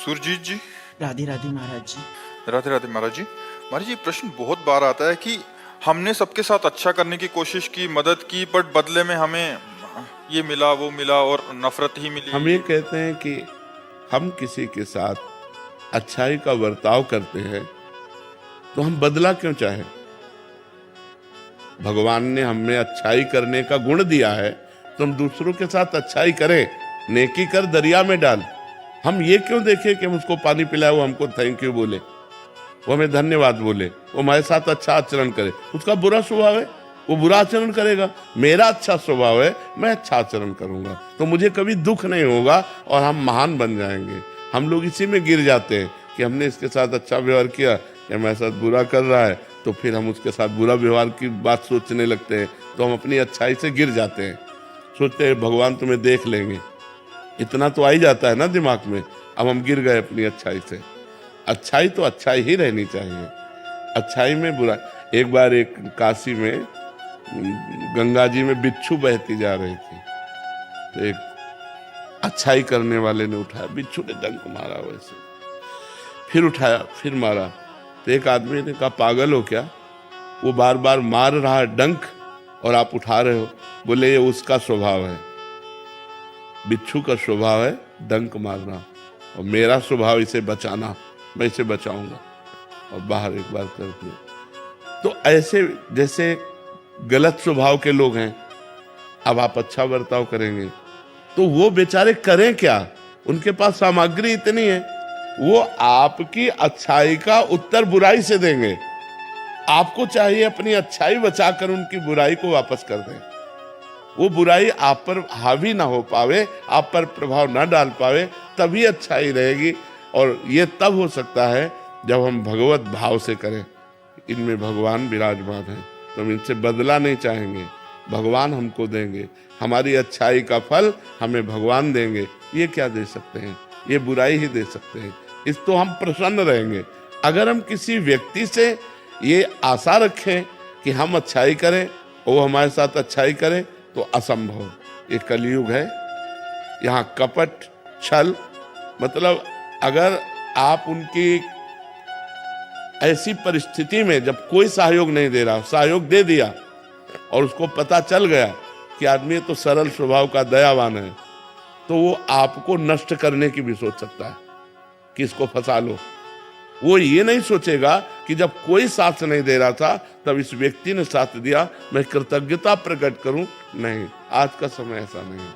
सुरजीत जी। राधे राधे महाराज जी। राधे राधे महाराज जी। महाराज जी, प्रश्न बहुत बार आता है कि हमने सबके साथ अच्छा करने की कोशिश की, मदद की, बट बदले में हमें ये मिला वो मिला और नफरत ही मिली। हम ये कहते हैं कि हम किसी के साथ अच्छाई का बर्ताव करते हैं तो हम बदला क्यों चाहें? भगवान ने हमें अच्छाई करने का गुण दिया है तो हम दूसरों के साथ अच्छाई करें। नेकी कर दरिया में डाल। हम ये क्यों देखें कि हम उसको पानी पिलाए, वो हमको थैंक यू बोले, वो हमें धन्यवाद बोले, वो हमारे साथ अच्छा आचरण करे। उसका बुरा स्वभाव है, वो बुरा आचरण करेगा। मेरा अच्छा स्वभाव है, मैं अच्छा आचरण करूंगा तो मुझे कभी दुख नहीं होगा और हम महान बन जाएंगे। हम लोग इसी में गिर जाते हैं कि हमने इसके साथ अच्छा व्यवहार किया, या हमारे साथ बुरा कर रहा है तो फिर हम उसके साथ बुरा व्यवहार की बात सोचने लगते हैं, तो हम अपनी अच्छाई से गिर जाते हैं। सोचते हैं भगवान तुम्हें देख लेंगे, इतना तो आ ही जाता है ना दिमाग में। अब हम गिर गए अपनी अच्छाई से। अच्छाई तो अच्छाई ही रहनी चाहिए, अच्छाई में बुरा। एक बार एक काशी में गंगा जी में बिच्छू बहती जा रही थी, तो एक अच्छाई करने वाले ने उठाया, बिच्छू ने डंक मारा, वैसे फिर उठाया, फिर मारा। तो एक आदमी ने कहा पागल हो क्या, वो बार बार मार रहा है डंक और आप उठा रहे हो। बोले ये उसका स्वभाव है, बिच्छू का स्वभाव है डंक मारना, और मेरा स्वभाव इसे बचाना, मैं इसे बचाऊंगा। और बाहर एक बार कर दिया। तो ऐसे जैसे गलत स्वभाव के लोग हैं, अब आप अच्छा बर्ताव करेंगे तो वो बेचारे करें क्या? उनके पास सामग्री इतनी है, वो आपकी अच्छाई का उत्तर बुराई से देंगे। आपको चाहिए अपनी अच्छाई बचाकर उनकी बुराई को वापस कर दें। वो बुराई आप पर हावी ना हो पावे, आप पर प्रभाव ना डाल पावे, तभी अच्छाई रहेगी। और ये तब हो सकता है जब हम भगवत भाव से करें। इनमें भगवान विराजमान है, तो हम इनसे बदला नहीं चाहेंगे, भगवान हमको देंगे। हमारी अच्छाई का फल हमें भगवान देंगे। ये क्या दे सकते हैं? ये बुराई ही दे सकते हैं। इस तो हम प्रसन्न रहेंगे। अगर हम किसी व्यक्ति से ये आशा रखें कि हम अच्छाई करें, वो हमारे साथ अच्छाई करे, तो असंभव। ये कलयुग है, यहाँ कपट छल, मतलब अगर आप उनकी ऐसी परिस्थिति में जब कोई सहयोग नहीं दे रहा, सहयोग दे दिया और उसको पता चल गया कि आदमी तो सरल स्वभाव का दयावान है, तो वो आपको नष्ट करने की भी सोच सकता है कि इसको फंसा लो। वो ये नहीं सोचेगा कि जब कोई साथ नहीं दे रहा था तब इस व्यक्ति ने साथ दिया, मैं कृतज्ञता प्रकट करूं। नहीं, आज का समय ऐसा नहीं है।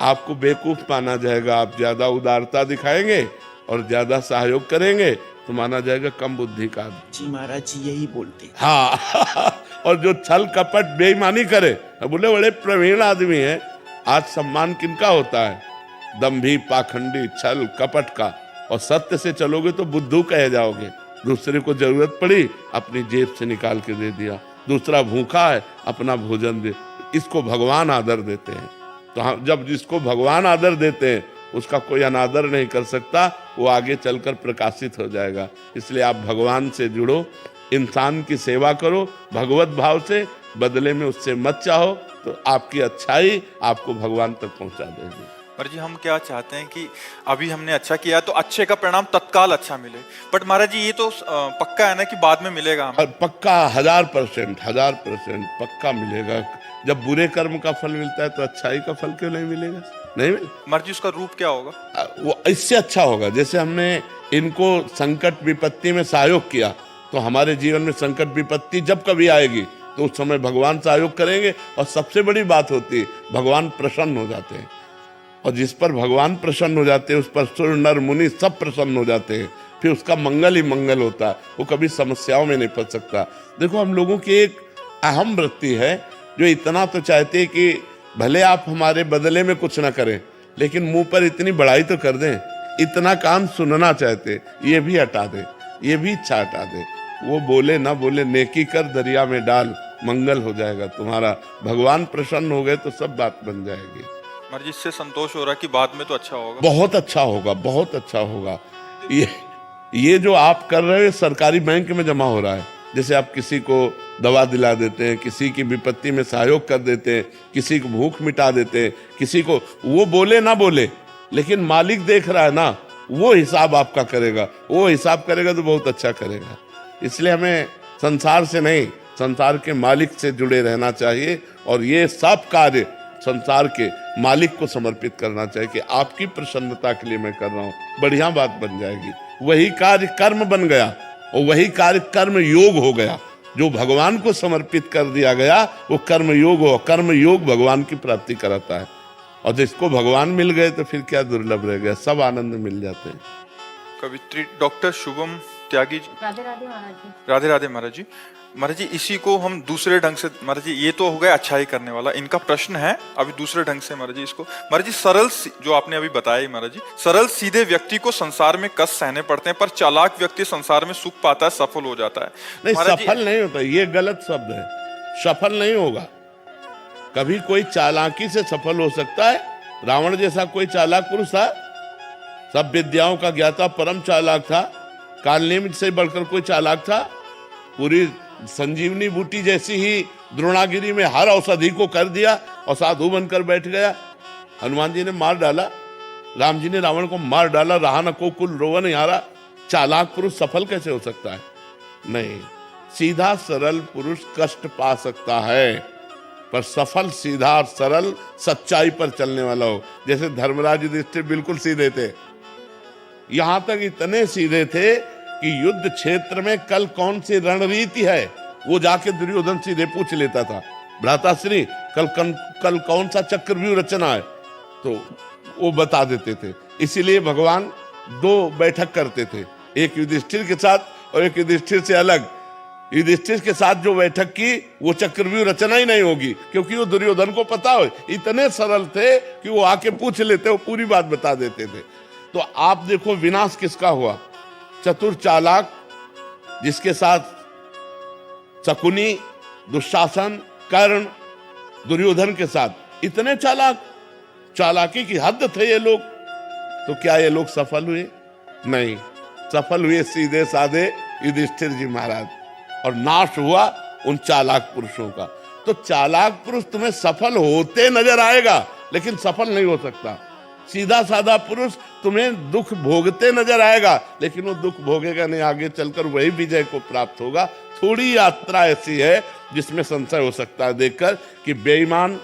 आपको बेवकूफ माना जाएगा, आप ज्यादा उदारता दिखाएंगे और ज्यादा सहयोग करेंगे तो माना जाएगा कम बुद्धि का आदमी। जी महाराज जी यही बोलते हैं। हाँ और जो छल कपट बेईमानी करे, बोले बड़े प्रवीण आदमी है। आज सम्मान किनका होता है? दंभी, पाखंडी, छल कपट का। और सत्य से चलोगे तो बुद्धू कहे जाओगे। दूसरे को जरूरत पड़ी, अपनी जेब से निकाल के दे दिया। दूसरा भूखा है, अपना भोजन दे। इसको भगवान आदर देते हैं। तो हम जब जिसको भगवान आदर देते हैं उसका कोई अनादर नहीं कर सकता, वो आगे चलकर प्रकाशित हो जाएगा। इसलिए आप भगवान से जुड़ो, इंसान की सेवा करो भगवत भाव से, बदले में उससे मत चाहो, तो आपकी अच्छाई आपको भगवान तक पहुंचा देगी। पर जी हम क्या चाहते हैं कि अभी हमने अच्छा किया तो अच्छे का परिणाम तत्काल अच्छा मिले, बट महाराज जी ये तो पक्का है ना कि बाद में मिलेगा हमें? पक्का 1000% पक्का मिलेगा। जब बुरे कर्म का फल मिलता है तो अच्छाई का फल क्यों नहीं मिलेगा? नहीं महाराज जी उसका रूप क्या होगा? वो इससे अच्छा होगा। जैसे हमने इनको संकट विपत्ति में सहयोग किया, तो हमारे जीवन में संकट विपत्ति जब कभी आएगी तो उस समय भगवान सहयोग करेंगे। और सबसे बड़ी बात होती है, भगवान प्रसन्न हो जाते हैं। और जिस पर भगवान प्रसन्न हो जाते हैं उस पर सुर नर मुनि सब प्रसन्न हो जाते हैं। फिर उसका मंगल ही मंगल होता है, वो कभी समस्याओं में नहीं फंस सकता। देखो हम लोगों की एक अहम वृत्ति है जो इतना तो चाहते हैं कि भले आप हमारे बदले में कुछ ना करें, लेकिन मुंह पर इतनी बड़ाई तो कर दें। इतना कान सुनना चाहते, ये भी हटा दे, ये भी इच्छा हटा दे। वो बोले ना बोले, नेकी कर दरिया में डाल, मंगल हो जाएगा तुम्हारा। भगवान प्रसन्न हो गए तो सब बात बन जाएगी। महाराज जी इससे संतोष हो रहा है कि बाद में तो अच्छा होगा? बहुत अच्छा होगा, बहुत अच्छा होगा। ये जो आप कर रहे हो सरकारी बैंक में जमा हो रहा है। जैसे आप किसी को दवा दिला देते हैं, किसी की विपत्ति में सहयोग कर देते हैं, किसी को भूख मिटा देते हैं, किसी को, वो बोले ना बोले लेकिन मालिक देख रहा है ना, वो हिसाब आपका करेगा, वो हिसाब करेगा तो बहुत अच्छा करेगा। इसलिए हमें संसार से नहीं, संसार के मालिक से जुड़े रहना चाहिए और ये सब कार्य संसार के मालिक को समर्पित करना चाहिए कि आपकी प्रसन्नता के लिए मैं कर रहा हूँ, बढ़िया बात बन जाएगी। वही कार्य कर्म बन गया और वही कार्य कर्म योग हो गया। जो भगवान को समर्पित कर दिया गया वो कर्म योग हो, कर्म योग भगवान की प्राप्ति कराता है। और जिसको भगवान मिल गए तो फिर क्या दुर्लभ रह गया, सब आनंद मिल जाते हैं। कवित्री डॉक्टर शुभम त्यागी जी। राधे राधे महाराज जी। राधे राधे महाराज जी। महाराज जी इसी को हम दूसरे ढंग से, महाराज जी ये तो हो गया अच्छाई करने वाला, इनका प्रश्न है अभी दूसरे ढंग से महाराज जी इसको। महाराज जी सरल जो आपने अभी बताया महाराज जी, सरल सीधे व्यक्ति को संसार में कष्ट सहने पड़ते हैं पर चालाक व्यक्ति संसार में सुख पाता है, सफल हो जाता है। नहीं, महाराज सफल नहीं होता, ये गलत शब्द है। सफल नहीं होगा। कभी कोई चालाकी से सफल हो सकता है। रावण जैसा कोई चालाक पुरुष था, सब विद्याओं का ज्ञाता परम चालाक था। कालनेमित से बढ़कर कोई चालाक था? पूरी संजीवनी बूटी जैसी ही द्रोणागिरी में हर औषधि को कर दिया और साधु बनकर बैठ गया। हनुमान जी ने मार डाला, राम जी ने रावण को मार डाला, रहा न को कुल रोवन यारा। चालाक पुरुष सफल कैसे हो सकता है? नहीं, सीधा सरल पुरुष कष्ट पा सकता है पर सफल सीधा और सरल सच्चाई पर चलने वाला हो। जैसे धर्मराज युधिष्ठिर बिल्कुल सीधे थे, यहां तक इतने सीधे थे कि युद्ध क्षेत्र में कल कौन सी रणनीति है वो जाके दुर्योधन सीधे पूछ लेता था। भ्राताश्री कल कौन सा चक्रव्यूह रचना है, तो वो बता देते थे। इसीलिए भगवान दो बैठक करते थे, एक युधिष्ठिर के साथ और एक युधिष्ठिर से अलग। युधिष्ठिर के साथ जो बैठक की वो चक्रव्यूह रचना ही नहीं होगी, क्योंकि वो दुर्योधन को पता हो। इतने सरल थे कि वो आके पूछ लेते, वो पूरी बात बता देते थे। तो आप देखो विनाश किसका हुआ? चतुर चालाक, जिसके साथ शकुनी, दुशासन, कर्ण, दुर्योधन के साथ इतने चालाक, चालाकी की हद थे ये लोग। तो क्या ये लोग सफल हुए? नहीं, सफल हुए सीधे साधे युधिष्ठिर जी महाराज, और नाश हुआ उन चालाक पुरुषों का। तो चालाक पुरुष तुम्हें सफल होते नजर आएगा लेकिन सफल नहीं हो सकता। सीधा साधा पुरुष तुम्हें दुख भोगते नजर आएगा लेकिन वो दुख भोगेगा नहीं, आगे चलकर वही विजय को प्राप्त होगा। थोड़ी यात्रा ऐसी है जिसमें संशय हो सकता है देखकर कि बेईमान,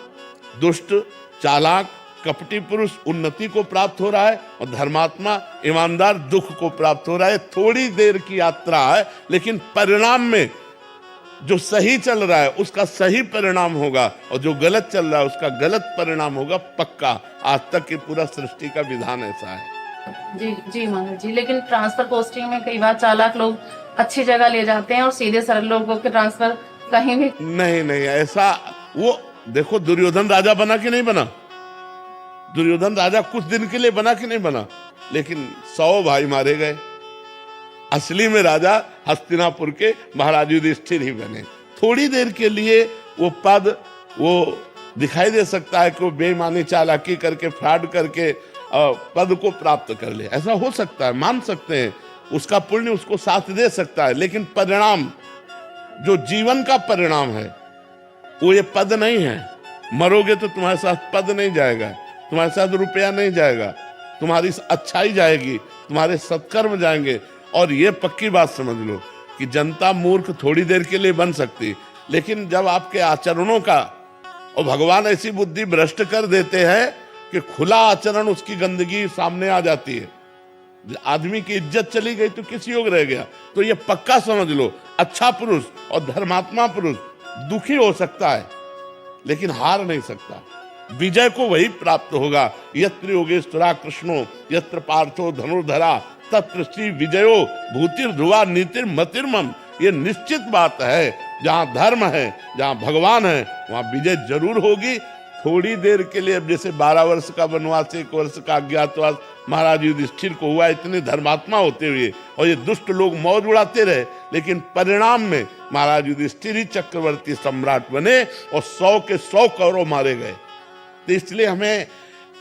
दुष्ट, चालाक, कपटी पुरुष उन्नति को प्राप्त हो रहा है और धर्मात्मा, ईमानदार दुख को प्राप्त हो रहा है। थोड़ी देर की यात्रा है लेकिन परिणाम में जो सही चल रहा है उसका सही परिणाम होगा और जो गलत चल रहा है उसका गलत परिणाम होगा पक्का। आज तक की पूरा सृष्टि का विधान ऐसा है। जी जी महाराज जी, लेकिन ट्रांसफर पोस्टिंग में कई बार चालाक लोग अच्छी जगह ले जाते हैं और सीधे सरल लोगों के ट्रांसफर कहीं भी नहीं ऐसा। वो देखो दुर्योधन राजा बना कि नहीं बना? दुर्योधन राजा कुछ दिन के लिए बना कि नहीं बना? लेकिन 100 भाई मारे गए। असली में राजा हस्तिनापुर के महाराज युधिष्ठिर ही बने। थोड़ी देर के लिए वो पद वो दिखाई दे सकता है कि वो बेईमानी, चालाकी करके, फ्रॉड करके पद को प्राप्त कर ले, ऐसा हो सकता है, मान सकते हैं। उसका पुण्य उसको साथ दे सकता है, लेकिन परिणाम, जो जीवन का परिणाम है वो ये पद नहीं है। मरोगे तो तुम्हारे साथ पद नहीं जाएगा, तुम्हारे साथ रुपया नहीं जाएगा, तुम्हारी अच्छाई जाएगी, तुम्हारे सत्कर्म जाएंगे। और ये पक्की बात समझ लो कि जनता मूर्ख थोड़ी देर के लिए बन सकती, लेकिन जब आपके आचरणों का, और भगवान ऐसी बुद्धि भ्रष्ट कर देते हैं कि खुला आचरण उसकी गंदगी सामने आ जाती है। आदमी की इज्जत चली गई तो किस योग रह गया? तो ये पक्का समझ लो, अच्छा पुरुष और धर्मात्मा पुरुष दुखी हो सकता है लेकिन हार नहीं सकता। विजय को वही प्राप्त होगा। यत्र योगेश्वरा कृष्णो यत्र पार्थो धनुर्धरा तत्र श्री विजयो भूतिर ध्रुवा नीतिर मतिर्मम। ये निश्चित बात है, जहां धर्म है, जहां भगवान है, वहां विजय जरूर होगी। थोड़ी देर के लिए, अब जैसे 12 वर्ष का वनवास, 1 वर्ष का अज्ञातवास महाराज युधिष्ठिर को हुआ, इतने धर्मात्मा होते हुए, और ये दुष्ट लोग मौज उड़ाते रहे, लेकिन परिणाम में महाराज युधिष्ठिर ही चक्रवर्ती सम्राट बने और 100 के 100 कौरव मारे गए। तो इसलिए हमें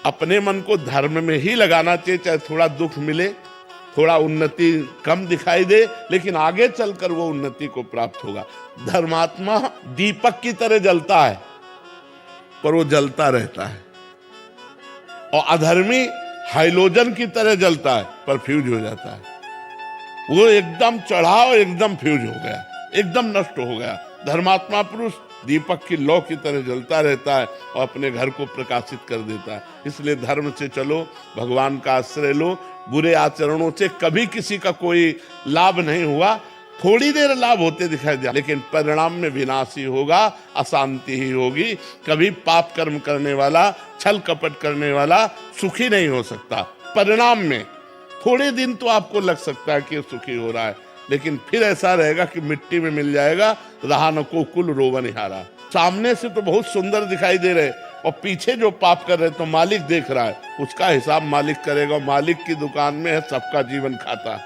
अपने मन को धर्म में ही लगाना चाहिए, चाहे थोड़ा दुख मिले, थोड़ा उन्नति कम दिखाई दे, लेकिन आगे चलकर वो उन्नति को प्राप्त होगा। धर्मात्मा दीपक की तरह जलता है पर वो जलता रहता है, और अधर्मी हाइलोजन की तरह जलता है पर फ्यूज हो जाता है। वो एकदम चढ़ा और एकदम फ्यूज हो गया, एकदम नष्ट हो गया। धर्मात्मा पुरुष दीपक की लौ की तरह जलता रहता है और अपने घर को प्रकाशित कर देता है। इसलिए धर्म से चलो, भगवान का आश्रय लो। बुरे आचरणों से कभी किसी का कोई लाभ नहीं हुआ, थोड़ी देर लाभ होते दिखाई दिया, लेकिन परिणाम में विनाश ही होगा, अशांति ही होगी। कभी पाप कर्म करने वाला, छल कपट करने वाला सुखी नहीं हो सकता। परिणाम में थोड़े दिन तो आपको लग सकता है कि सुखी हो रहा है, लेकिन फिर ऐसा रहेगा कि मिट्टी में मिल जाएगा, रहा न को कुल रोवनिहारा। सामने से तो बहुत सुंदर दिखाई दे रहे और पीछे जो पाप कर रहे तो मालिक देख रहा है, उसका हिसाब मालिक करेगा। मालिक की दुकान में है सबका जीवन खाता,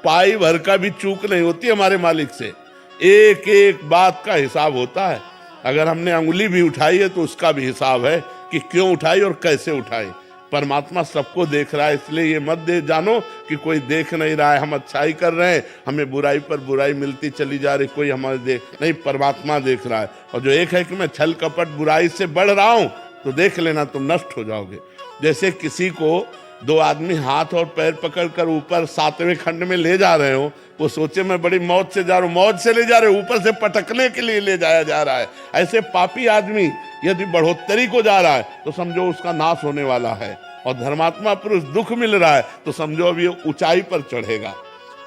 पाई भर का भी चूक नहीं होती हमारे मालिक से। एक एक बात का हिसाब होता है। अगर हमने अंगुली भी उठाई है तो उसका भी हिसाब है कि क्यों उठाई और कैसे उठाई। परमात्मा सबको देख रहा है, इसलिए ये मत दे जानो कि कोई देख नहीं रहा है, हम अच्छाई कर रहे हैं, हमें बुराई पर बुराई मिलती चली जा रही, कोई हमारे देख नहीं। परमात्मा देख रहा है। और जो एक है कि मैं छल कपट बुराई से बढ़ रहा हूं, तो देख लेना तुम नष्ट हो जाओगे। जैसे किसी को दो आदमी हाथ और पैर पकड़कर ऊपर 7वें खंड में ले जा रहे हो, वो सोचे मैं बड़ी मौज से जा रहा हूं, मौज से ले जा रहे हो, ऊपर से पटकने के लिए ले जाया जा रहा है। ऐसे पापी आदमी यदि बढ़ोतरी को जा रहा है तो समझो उसका नाश होने वाला है। और धर्मात्मा पुरुष दुख मिल रहा है तो समझो अब ये ऊंचाई पर चढ़ेगा।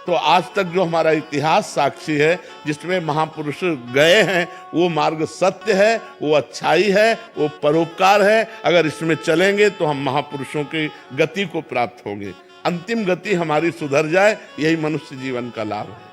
तो आज तक जो हमारा इतिहास साक्षी है, जिसमें महापुरुष गए हैं, वो मार्ग सत्य है, वो अच्छाई है, वो परोपकार है। अगर इसमें चलेंगे तो हम महापुरुषों की गति को प्राप्त होंगे। अंतिम गति हमारी सुधर जाए, यही मनुष्य जीवन का लाभ है।